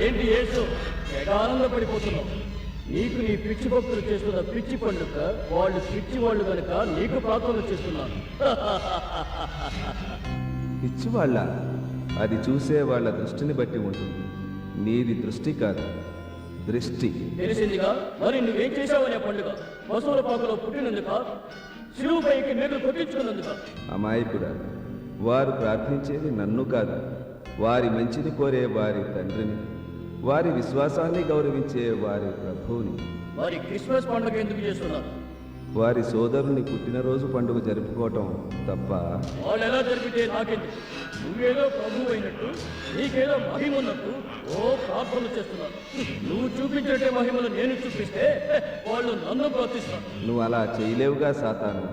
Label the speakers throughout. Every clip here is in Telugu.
Speaker 1: ఏంటి యేసు ఆనందపడిపోతున్నావు? నీకు నీ పిచ్చి భక్తులు చేస్తున్న పిచ్చి పండుగ, వాళ్ళు పిచ్చి వాళ్ళు కనుక నీకు ప్రార్థనలు చేస్తున్నాను.
Speaker 2: పిచ్చి వాళ్ళ అది చూసే వాళ్ళ దృష్టిని బట్టి ఉంటుంది. నీది దృష్టి కాదు, దృష్టి.
Speaker 1: తెలిసిందిగా, మరి నువ్వేం చేశావనే పండుగ? పశువుల పాకలో పుట్టినందుక? శిలువుపైకి మేకలు కొట్టించుకున్నందుక?
Speaker 2: అమాయకుడా, వారు ప్రార్థించేది నన్ను కాదు, వారి మంచిని కోరే వారి తండ్రిని, వారి విశ్వాసాన్ని గౌరవించే వారి ప్రభువుని.
Speaker 1: మరి క్రిస్మస్ పండుగ ఎందుకు చేస్తున్నారు?
Speaker 2: వారి సోదరుని పుట్టినరోజు పండుగ జరుపుకోవటం తప్ప?
Speaker 1: వాళ్ళు ఎలా జరిపితే నాకెందుకు? నువ్వేదో ప్రభువు అయినట్టు, నీకేదో మహిమ ఉన్నట్టు ప్రార్థనలు చేస్తున్నారు. నువ్వు చూపించే మహిమలు నేను చూపిస్తే వాళ్ళు నన్ను ప్రార్థిస్తారు.
Speaker 2: నువ్వు అలా చేయలేవుగా సాతాను.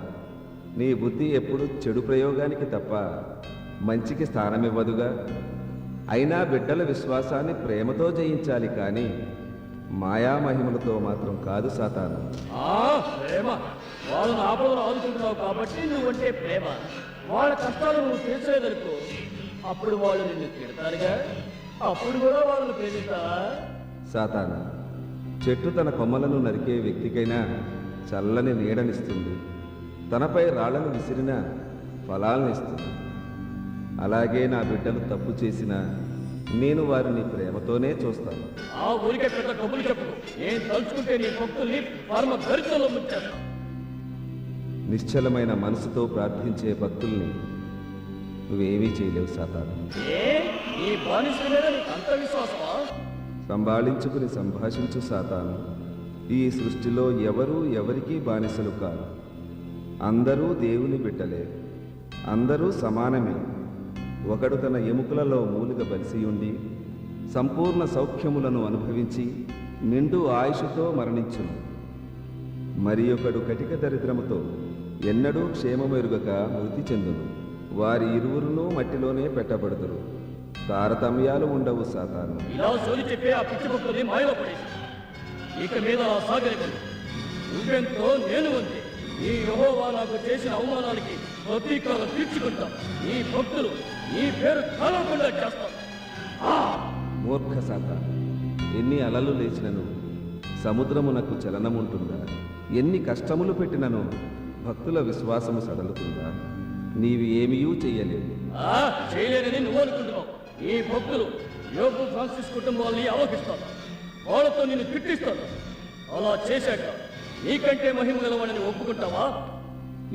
Speaker 2: నీ బుద్ధి ఎప్పుడు చెడు ప్రయోగానికి తప్ప మంచికి స్థానమివ్వదుగా. అయినా బిడ్డల విశ్వాసాన్ని ప్రేమతో జయించాలి కానీ మాయా మహిమలతో మాత్రం కాదు సాతాను.
Speaker 1: ప్రేమ, వాళ్ళని ఆపదలు ఆదుకుంటున్నావు కాబట్టి నువ్వంటే ప్రేమ. వాళ్ళ కష్టాలు నువ్వు తీర్చలేదనుకో, అప్పుడు వాళ్ళు నిన్ను తిడతారుగా, అప్పుడు కూడా వాళ్ళని ప్రేమిస్తావా?
Speaker 2: సాతాను, చెట్టు తన కొమ్మలను నరికే వ్యక్తికైనా చల్లని నీడనిస్తుంది, తనపై రాళ్లను విసిరిన ఫలాలనిస్తుంది. అలాగే నా బిడ్డలు తప్పు చేసినా నేను వారిని ప్రేమతోనే చూస్తాను.
Speaker 1: ఆ ఊరికే పెద్ద కబుర్లు చెప్పు. నేను తలుచుకుంటే నీ భక్తుల్ని పరమ దరిద్రంలో ముంచేస్తాను.
Speaker 2: నిశ్చలమైన మనసుతో ప్రార్థించే భక్తుల్ని నువ్వేమీ చేయలేవు సాతాను.
Speaker 1: ఈ బానిసల మీద నీకు అంత విశ్వాసమా?
Speaker 2: సంభాళించుకుని సంభాషించు సాతాను. ఈ సృష్టిలో ఎవరూ ఎవరికీ బానిసలు కాదు. అందరూ దేవుని బిడ్డలే, అందరూ సమానమే. ఒకడు తన ఎముకలలో మూలుగ బలిసియుండి సంపూర్ణ సౌఖ్యములను అనుభవించి నిండు ఆయుషుతో మరణించును. మరి ఒకడు కటిక దరిద్రముతో ఎన్నడూ క్షేమమెరుగక మృతి చెందును. వారి ఇరువురునూ మట్టిలోనే పెట్టబడుదురు. తారతమ్యాలు ఉండవు సాతాను.
Speaker 1: ఇలా సోది చెప్పే ఆ పిచ్చి భక్తుల్ని మాయలో పడేసి ఇక మీద ఆ సాగరికలు నువ్వెంతో నేను ఉంది. ఈ యెహోవా నాకు చేసిన అవమానానికి ప్రతీకారం తీర్చుకుంటాం. ఈ భక్తులు ఈ పేరు కలవకుండా చేస్తాం.
Speaker 2: మూర్ఖ సాతాను, ఎన్ని అలలు లేచినను సముద్రమునకు చలనముంటుందా? ఎన్ని కష్టములు పెట్టినను భక్తుల విశ్వాసము సడలుతుందా? నీవి ఏమీయూ చెయ్యలేవు.
Speaker 1: చేయలేనని నువ్వు అనుకుంటున్నావు. ఈ భక్తులు యోబు ఫ్రాన్సిస్ కుటుంబాన్ని అవహిస్తారు, వాళ్ళతో నిన్ను తిట్టిస్తారు. అలా చేశాక నీకంటే మహిమ గలవాడని ఒప్పుకుంటావా?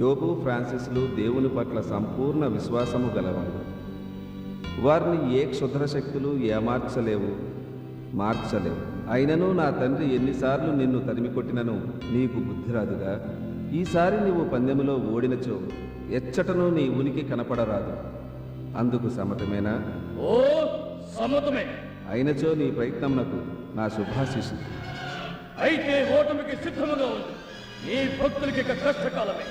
Speaker 2: యోబు ఫ్రాన్సిస్లు దేవుని పట్ల సంపూర్ణ విశ్వాసము గలవాడు. వారిని ఏ క్షుద్ర శక్తులు ఏమార్చలేవు, మార్చలేవు. అయినను నా తండ్రి ఎన్నిసార్లు నిన్ను తరిమి కొట్టినను నీకు బుద్ధి రాదుగా. ఈసారి నీవు పందెములో ఓడినచో ఎచ్చటనూ నీ ఉనికి కనపడరాదు. అందుకు సమ్మతమేనా?
Speaker 1: ఓ సమ్మతమే.
Speaker 2: అయినచో నీ ప్రయత్నమునకు నా శుభాశిషు.
Speaker 1: అయితే ఓటమికి సిద్ధముగా ఉంది. ఈ భక్తులకి కష్టకాలమే.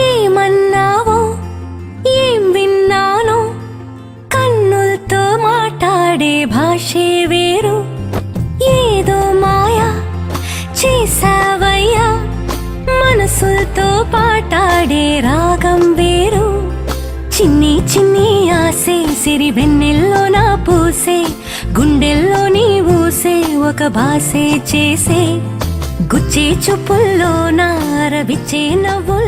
Speaker 3: ఏమన్నావో ఏం విన్నానో, కన్నులతో మాట్లాడే భాషే వేరు. ఏదో మాయా చేసావయ్యా, మనసులతో పాటాడే రాగం వేరు. చిన్ని చిన్ని ఆసే సిరి వెన్నెల్లో నా పూసే, గుండెల్లో నీ ఊసే ఒక భాసే చేసే. గుచ్చే చూపుల్లో నా రవిచ్చే నవ్వు